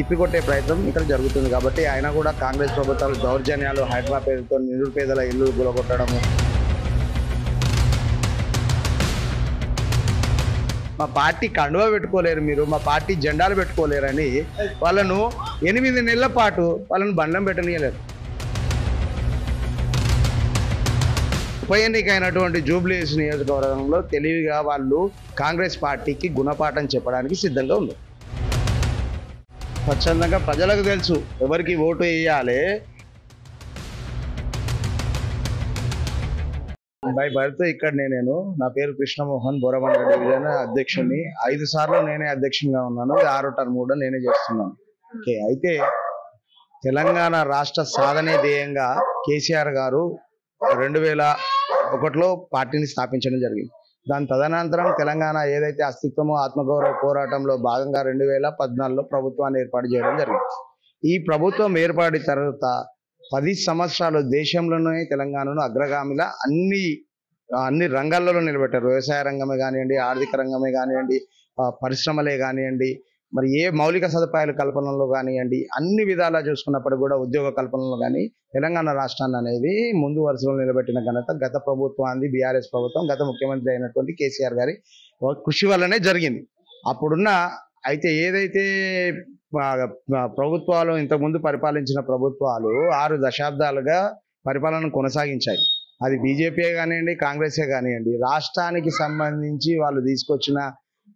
తిప్పికొట్టే ప్రయత్నం ఇక్కడ జరుగుతుంది. కాబట్టి ఆయన కూడా కాంగ్రెస్ ప్రభుత్వాలు దౌర్జన్యాలు, హైడ్రా పేరుతో నిరుపేదల ఇల్లు గులగొట్టడము, మా పార్టీ కండువా పెట్టుకోలేరు మీరు, మా పార్టీ జెండాలు పెట్టుకోలేరని వాళ్ళను 8 నెలల పాటు వాళ్ళను బంధం పెట్టనీయలేరు. ఉప ఎన్నికైనటువంటి జూబ్లీహిల్స్ నియోజకవర్గంలో తెలివిగా వాళ్ళు కాంగ్రెస్ పార్టీకి గుణపాఠం చెప్పడానికి సిద్ధంగా ఉంది. స్వచ్ఛందంగా ప్రజలకు తెలుసు ఎవరికి ఓటు వేయాలి. బై బర్త్ ఇక్కడ నేను, నా పేరు కృష్ణమోహన్, బోరబండ డివిజన్ అధ్యక్షుడిని. 5 సార్లు నేనే అధ్యక్షునిగా ఉన్నాను. 6వ టర్మ్ కూడా నేనే చేస్తున్నాను. ఓకే, అయితే తెలంగాణ రాష్ట్ర సాధనే ధ్యేయంగా కేసీఆర్ గారు 2001లో పార్టీని స్థాపించడం జరిగింది. దాని తదనంతరం తెలంగాణ ఏదైతే అస్తిత్వమో ఆత్మగౌరవ పోరాటంలో భాగంగా 2014లో ప్రభుత్వాన్ని ఏర్పాటు చేయడం జరిగింది. ఈ ప్రభుత్వం ఏర్పడిన తర్వాత 10 సంవత్సరాలు దేశంలోనే తెలంగాణను అగ్రగామిలా అన్ని రంగాల్లో నిలబెట్టారు. వ్యవసాయ రంగమే కానివ్వండి, ఆర్థిక రంగమే కానివ్వండి, పరిశ్రమలే కానివ్వండి, మరి ఏ మౌలిక సదుపాయాల కల్పనలో కానివ్వండి, అన్ని విధాలా చూసుకున్నప్పటికీ కూడా ఉద్యోగ కల్పనలో కానీ తెలంగాణ రాష్ట్రాన్ని అనేది ముందు వరుసలో నిలబెట్టిన ఘనత గత ప్రభుత్వాన్ని, బీఆర్ఎస్ ప్రభుత్వం, గత ముఖ్యమంత్రి అయినటువంటి కేసీఆర్ గారి కృషి వల్లనే జరిగింది. అప్పుడున్న అయితే ఏదైతే ప్రభుత్వాలు ఇంతకుముందు పరిపాలించిన ప్రభుత్వాలు 6 దశాబ్దాలుగా పరిపాలన కొనసాగించాయి. అది బీజేపీ కానివ్వండి, కాంగ్రెసే కానివ్వండి, రాష్ట్రానికి సంబంధించి వాళ్ళు తీసుకొచ్చిన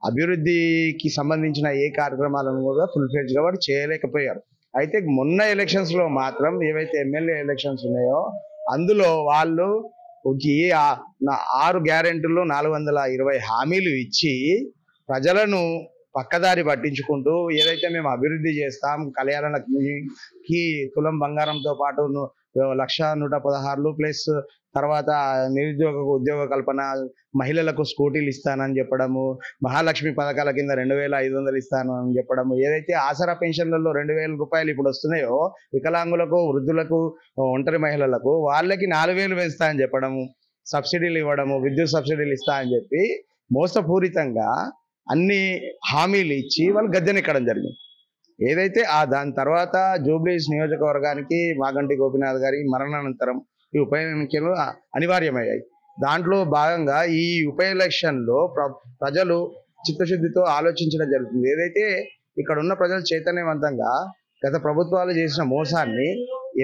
అభివృద్ధికి సంబంధించిన ఏ కార్యక్రమాలను కూడా ఫుల్ఫిల్గా వాడు చేయలేకపోయారు. అయితే మొన్న ఎలక్షన్స్లో మాత్రం ఏవైతే ఎమ్మెల్యే ఎలక్షన్స్ ఉన్నాయో అందులో వాళ్ళు 6 గ్యారెంటీలు 420 హామీలు ఇచ్చి ప్రజలను పక్కదారి పట్టించుకుంటూ ఏదైతే మేము అభివృద్ధి చేస్తాం, కళ్యాణకి తులం బంగారంతో పాటు 1,116 ప్లస్ తర్వాత నిరుద్యోగ ఉద్యోగ కల్పన, మహిళలకు స్కూటీలు ఇస్తానని చెప్పడము, మహాలక్ష్మి పథకాల కింద 2,500 ఇస్తానని చెప్పడము, ఏదైతే ఆసరా పెన్షన్లలో 2,000 రూపాయలు ఇప్పుడు వస్తున్నాయో వికలాంగులకు, వృద్ధులకు, ఒంటరి మహిళలకు వాళ్ళకి 4,000 పెంచుతా అని చెప్పడము, సబ్సిడీలు ఇవ్వడము, విద్యుత్ సబ్సిడీలు ఇస్తా అని చెప్పి మోసపూరితంగా అన్ని హామీలు ఇచ్చి వాళ్ళు గద్దెనెక్కడం జరిగింది. ఏదైతే దాని తర్వాత జూబ్లీహిల్స్ నియోజకవర్గానికి మాగంటి గోపీనాథ్ గారి మరణానంతరం ఈ ఉప ఎన్నికలు అనివార్యమయ్యాయి. దాంట్లో భాగంగా ఈ ఉప ఎలక్షన్లో ప్రజలు చిత్తశుద్ధితో ఆలోచించడం జరుగుతుంది. ఏదైతే ఇక్కడ ఉన్న ప్రజలు చైతన్యవంతంగా గత ప్రభుత్వాలు చేసిన మోసాన్ని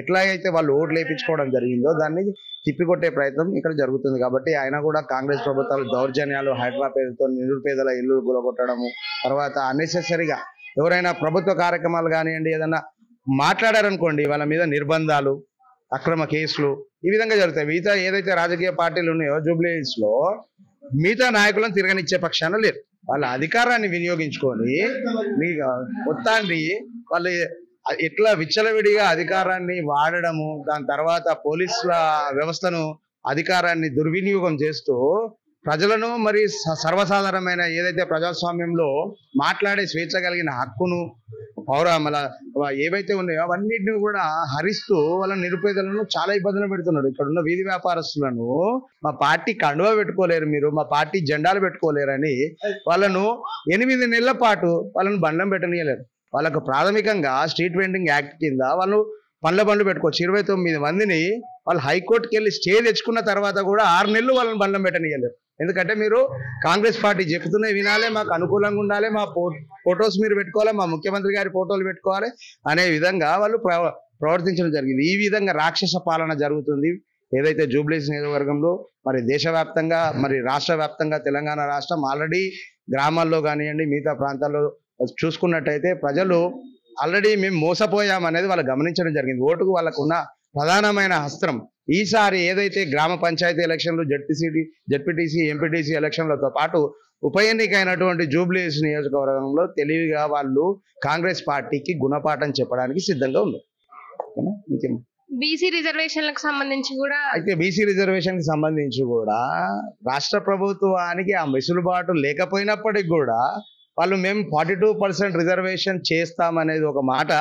ఎట్లాగైతే వాళ్ళు ఓట్లు వేయించుకోవడం జరిగిందో దాన్ని తిప్పికొట్టే ప్రయత్నం ఇక్కడ జరుగుతుంది. కాబట్టి ఆయన కూడా కాంగ్రెస్ ప్రభుత్వాలు దౌర్జన్యాలు, హైడ్రా పేరుతో నిరుపేదల ఇల్లు గులగొట్టడము, తర్వాత అన్నెసెసరీగా ఎవరైనా ప్రభుత్వ కార్యక్రమాలు కానివ్వండి ఏదన్నా మాట్లాడారనుకోండి వాళ్ళ మీద నిర్బంధాలు, అక్రమ కేసులు ఈ విధంగా జరుగుతాయి. మిగతా ఏదైతే రాజకీయ పార్టీలు ఉన్నాయో జూబ్లీహిల్స్లో మిగతా నాయకులను తిరగనిచ్చే పక్షాన లేరు. వాళ్ళ అధికారాన్ని వినియోగించుకొని మొత్తాన్ని వాళ్ళు ఎట్లా విచ్చలవిడిగా అధికారాన్ని వాడడము, దాని తర్వాత పోలీసుల వ్యవస్థను అధికారాన్ని దుర్వినియోగం చేస్తూ ప్రజలను మరి సర్వసాధారణమైన ఏదైతే ప్రజాస్వామ్యంలో మాట్లాడే స్వేచ్ఛ కలిగిన హక్కును ఏవైతే ఉన్నాయో అవన్నిటిని కూడా హరిస్తూ వాళ్ళ నిరుపేదలను చాలా ఇబ్బందులు పెడుతున్నారు. ఇక్కడ ఉన్న వీధి వ్యాపారస్తులను మా పార్టీ కండువా పెట్టుకోలేరు మీరు, మా పార్టీ జెండాలు పెట్టుకోలేరని వాళ్ళను 8 నెలల పాటు వాళ్ళను బంధం పెట్టనీయలేరు. వాళ్ళకు ప్రాథమికంగా స్ట్రీట్ వెండింగ్ యాక్ట్ కింద వాళ్ళు పండ్ల బండ్లు పెట్టుకోవచ్చు. 29 మందిని వాళ్ళు హైకోర్టుకి వెళ్ళి స్టే తెచ్చుకున్న తర్వాత కూడా 6 నెలలు వాళ్ళని బంధం పెట్టనీయలేరు. ఎందుకంటే మీరు కాంగ్రెస్ పార్టీ చెప్తూనే వినాలి, మాకు అనుకూలంగా ఉండాలి, మా ఫొటోస్ మీరు పెట్టుకోవాలి, మా ముఖ్యమంత్రి గారి ఫోటోలు పెట్టుకోవాలి అనే విధంగా వాళ్ళు ప్రవర్తించడం జరిగింది. ఈ విధంగా రాక్షస పాలన జరుగుతుంది. ఏదైతే జూబ్లీహిల్స్ నియోజకవర్గంలో మరి దేశవ్యాప్తంగా మరి రాష్ట్ర వ్యాప్తంగా తెలంగాణ రాష్ట్రం ఆల్రెడీ గ్రామాల్లో కానివ్వండి మిగతా ప్రాంతాల్లో చూసుకున్నట్టయితే ప్రజలు ఆల్రెడీ మేము మోసపోయామనేది వాళ్ళు గమనించడం జరిగింది. ఓటుకు వాళ్ళకున్న ప్రధానమైన అస్త్రం ఈసారి ఏదైతే గ్రామ పంచాయతీ ఎలక్షన్లు, జడ్పీటీసీ, ఎంపీటీసీ ఎలక్షన్లతో పాటు ఉప ఎన్నికైనటువంటి జూబ్లీహిల్స్ నియోజకవర్గంలో తెలివిగా వాళ్ళు కాంగ్రెస్ పార్టీకి గుణపాఠం చెప్పడానికి సిద్ధంగా ఉన్నారు. ఇంకేం బీసీ రిజర్వేషన్లకు సంబంధించి కూడా అయితే బీసీ రిజర్వేషన్ కి సంబంధించి కూడా రాష్ట్ర ప్రభుత్వానికి ఆ వెసులుబాటు లేకపోయినప్పటికీ కూడా వాళ్ళు మేము 42% రిజర్వేషన్ చేస్తామనేది ఒక మాట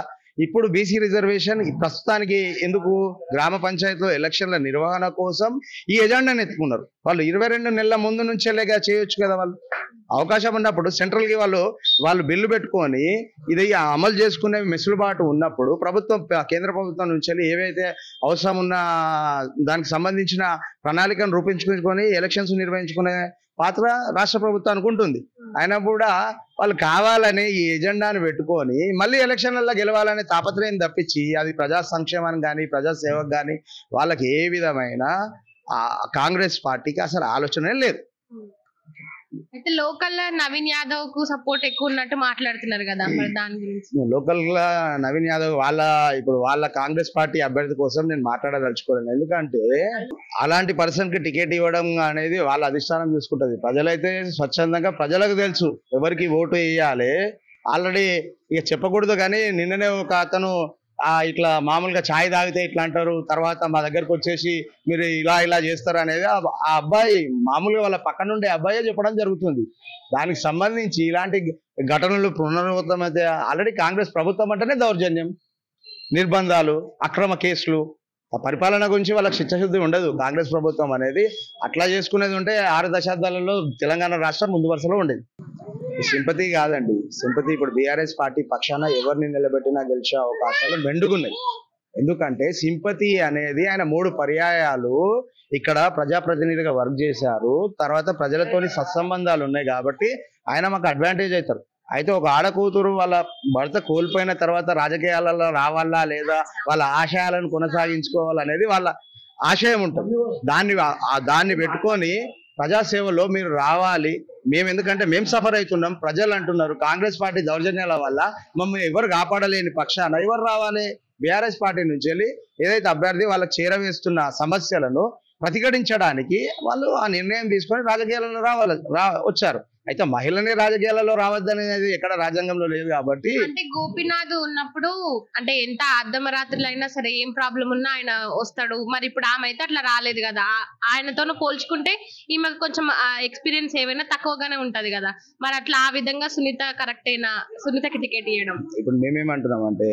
ఇప్పుడు బీసీ రిజర్వేషన్ ప్రస్తుతానికి ఎందుకు గ్రామ పంచాయతీలో ఎలక్షన్ల నిర్వహణ కోసం ఈ ఎజెండాను ఎత్తుకున్నారు. వాళ్ళు 22 నెలల ముందు నుంచేలేగా చేయొచ్చు కదా. వాళ్ళు అవకాశం ఉన్నప్పుడు సెంట్రల్కి వాళ్ళు బిల్లు పెట్టుకొని ఇది అమలు చేసుకునే మెసులుబాటు ఉన్నప్పుడు ప్రభుత్వం కేంద్ర ప్రభుత్వం నుంచి ఏవైతే అవసరం ఉన్న దానికి సంబంధించిన ప్రణాళికను రూపించుకొని ఎలక్షన్స్ నిర్వహించుకునే పాత్ర రాష్ట్ర ప్రభుత్వానికి ఉంటుంది. అయినా కూడా వాళ్ళు కావాలని ఈ ఎజెండాను పెట్టుకొని మళ్ళీ ఎలక్షన్లలో గెలవాలనే తాపత్రయం తప్పించి అది ప్రజా సంక్షేమానికి కానీ ప్రజా సేవకు కానీ వాళ్ళకి ఏ విధమైన కాంగ్రెస్ పార్టీకి అసలు ఆలోచనే లేదు. అయితే లోకల్ నవీన్ యాదవ్ కు సపోర్ట్ ఎక్కువ ఉన్నట్టు మాట్లాడుతున్నారు కదా, మరి దాని గురించి? లోకల్ గా నవీన్ యాదవ్ ఇప్పుడు వాళ్ళ కాంగ్రెస్ పార్టీ అభ్యర్థి కోసం నేను మాట్లాడదలుచుకోలేను. ఎందుకంటే అలాంటి పర్సన్ కి టికెట్ ఇవ్వడం అనేది వాళ్ళ అధిష్టానం చూసుకుంటది. ప్రజలైతే స్వచ్ఛందంగా ప్రజలకు తెలుసు ఎవరికి ఓటు వేయాలి. ఆల్రెడీ ఇక చెప్పకూడదు కానీ నిన్ననే ఒక అతను ఇట్లా మామూలుగా ఛాయ్ తాగితే ఇట్లా అంటారు, తర్వాత మా దగ్గరకు వచ్చేసి మీరు ఇలా చేస్తారు అనేది ఆ అబ్బాయి మామూలుగా వాళ్ళ పక్క నుండి అబ్బాయే చెప్పడం జరుగుతుంది. దానికి సంబంధించి ఇలాంటి ఘటనలు పునరావృతమైతే ఆల్రెడీ కాంగ్రెస్ ప్రభుత్వం అంటేనే దౌర్జన్యం, నిర్బంధాలు, అక్రమ కేసులు, ఆ పరిపాలన గురించి వాళ్ళకి చిత్తశుద్ధి ఉండదు. కాంగ్రెస్ ప్రభుత్వం అనేది అట్లా చేసుకునేది ఉంటే 6 దశాబ్దాలలో తెలంగాణ రాష్ట్రం ముందు వరుసలో ఉండేది. సింపతి కాదండి, సింపతి ఇప్పుడు బీఆర్ఎస్ పార్టీ పక్షాన ఎవరిని నిలబెట్టినా గెలిచే అవకాశాలు మెండుగున్నాయి. ఎందుకంటే సింపతి అనేది ఆయన 3 పర్యాయాలు ఇక్కడ ప్రజాప్రతినిధిగా వర్క్ చేశారు, తర్వాత ప్రజలతోని సత్సంబంధాలు ఉన్నాయి కాబట్టి ఆయన మాకు అడ్వాంటేజ్ అవుతారు. అయితే ఒక ఆడకూతురు వాళ్ళ భర్త కోల్పోయిన తర్వాత రాజకీయాలలో రావాలా లేదా వాళ్ళ ఆశయాలను కొనసాగించుకోవాలనేది వాళ్ళ ఆశయం ఉంటుంది. దాన్ని పెట్టుకొని ప్రజాసేవలో మీరు రావాలి, ఎందుకంటే మేము సఫర్ అవుతున్నాం, ప్రజలు అంటున్నారు కాంగ్రెస్ పార్టీ దౌర్జన్యాల వల్ల మమ్మల్ని ఎవరు కాపాడలేని పక్షాన ఎవరు రావాలి? బీఆర్ఎస్ పార్టీ నుంచి వెళ్ళి ఏదైతే అభ్యర్థి వాళ్ళకి చేరవేస్తున్న సమస్యలను ప్రతిఘటించడానికి వాళ్ళు ఆ నిర్ణయం తీసుకొని రాజకీయాలలో వచ్చారు. అయితే మహిళని రాజకీయాలలో రావద్దనేది ఎక్కడ రాజ్యాంగంలో లేదు కాబట్టి. అంటే గోపీనాథ్ ఉన్నప్పుడు అంటే ఎంత అర్ధమరాత్రులు అయినా సరే ఏం ప్రాబ్లం ఉన్నా ఆయన వస్తాడు. మరి ఇప్పుడు ఆమె అయితే అట్లా రాలేదు కదా, ఆయనతో పోల్చుకుంటే ఈమెకు కొంచెం ఎక్స్పీరియన్స్ ఏమైనా తక్కువగానే ఉంటది కదా, మరి అట్లా ఆ విధంగా సునీత కరెక్ట్ అయినా సునీతకి టికెట్ ఇవ్వడం? ఇప్పుడు మేమేమంటున్నాం అంటే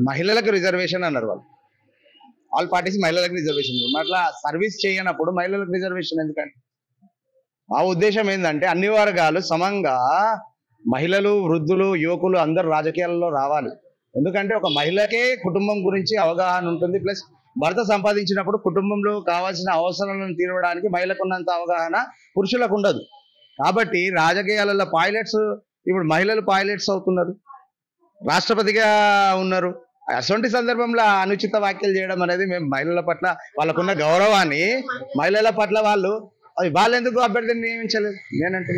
మహిళలకు రిజర్వేషన్ అన్నారు వాళ్ళు, ఆల్ పార్టీస్ మహిళలకు రిజర్వేషన్. అట్లా సర్వీస్ చేయనప్పుడు మహిళలకు రిజర్వేషన్ ఎందుకంటే ఆ ఉద్దేశం ఏంటంటే అన్ని వర్గాలు సమంగా మహిళలు, వృద్ధులు, యువకులు అందరూ రాజకీయాలలో రావాలి. ఎందుకంటే ఒక మహిళకే కుటుంబం గురించి అవగాహన ఉంటుంది, ప్లస్ భర్త సంపాదించినప్పుడు కుటుంబంలో కావాల్సిన అవసరాలను తీరవడానికి మహిళకు ఉన్నంత అవగాహన పురుషులకు ఉండదు. కాబట్టి రాజకీయాలలో పైలట్స్, ఇప్పుడు మహిళలు పైలట్స్ అవుతున్నారు, రాష్ట్రపతిగా ఉన్నారు. అటువంటి సందర్భంలో అనుచిత వ్యాఖ్యలు చేయడం అనేది మేము మహిళల పట్ల వాళ్ళకున్న గౌరవాన్ని మహిళల పట్ల వాళ్ళు ఎందుకు అభ్యర్థిని నియమించలేదు నేనంటే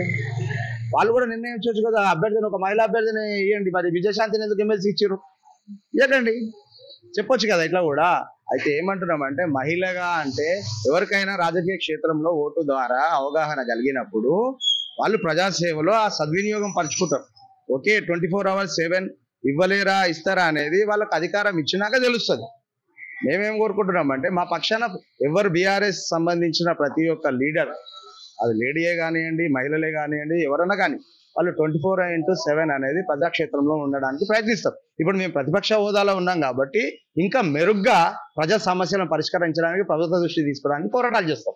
వాళ్ళు కూడా నిర్ణయించవచ్చు కదా. అభ్యర్థిని ఒక మహిళా అభ్యర్థిని ఇవ్వండి, మరి విజయశాంతిని ఎందుకు ఎమ్మెల్సీ ఇచ్చారు ఇవ్వకండి చెప్పొచ్చు కదా ఇట్లా కూడా. అయితే ఏమంటున్నామంటే మహిళగా అంటే ఎవరికైనా రాజకీయ క్షేత్రంలో ఓటు ద్వారా అవగాహన కలిగినప్పుడు వాళ్ళు ప్రజాసేవలో ఆ సద్వినియోగం పరుచుకుంటారు. ఓకే 24 hours 7 ఇవ్వలేరా ఇస్తారా అనేది వాళ్ళకి అధికారం ఇచ్చినాక తెలుస్తుంది. మేమేం కోరుకుంటున్నామంటే మా పక్షాన ఎవరు బీఆర్ఎస్ సంబంధించిన ప్రతి ఒక్క లీడర్, అది లేడీయే కానివ్వండి, మహిళలే కానివ్వండి, ఎవరన్నా కానీ వాళ్ళు 24/7 అనేది ప్రజాక్షేత్రంలో ఉండడానికి ప్రయత్నిస్తారు. ఇప్పుడు మేము ప్రతిపక్ష హోదాలో ఉన్నాం కాబట్టి ఇంకా మెరుగ్గా ప్రజా సమస్యలను పరిష్కరించడానికి ప్రభుత్వ దృష్టి తీసుకోవడానికి పోరాటాలు చేస్తాం.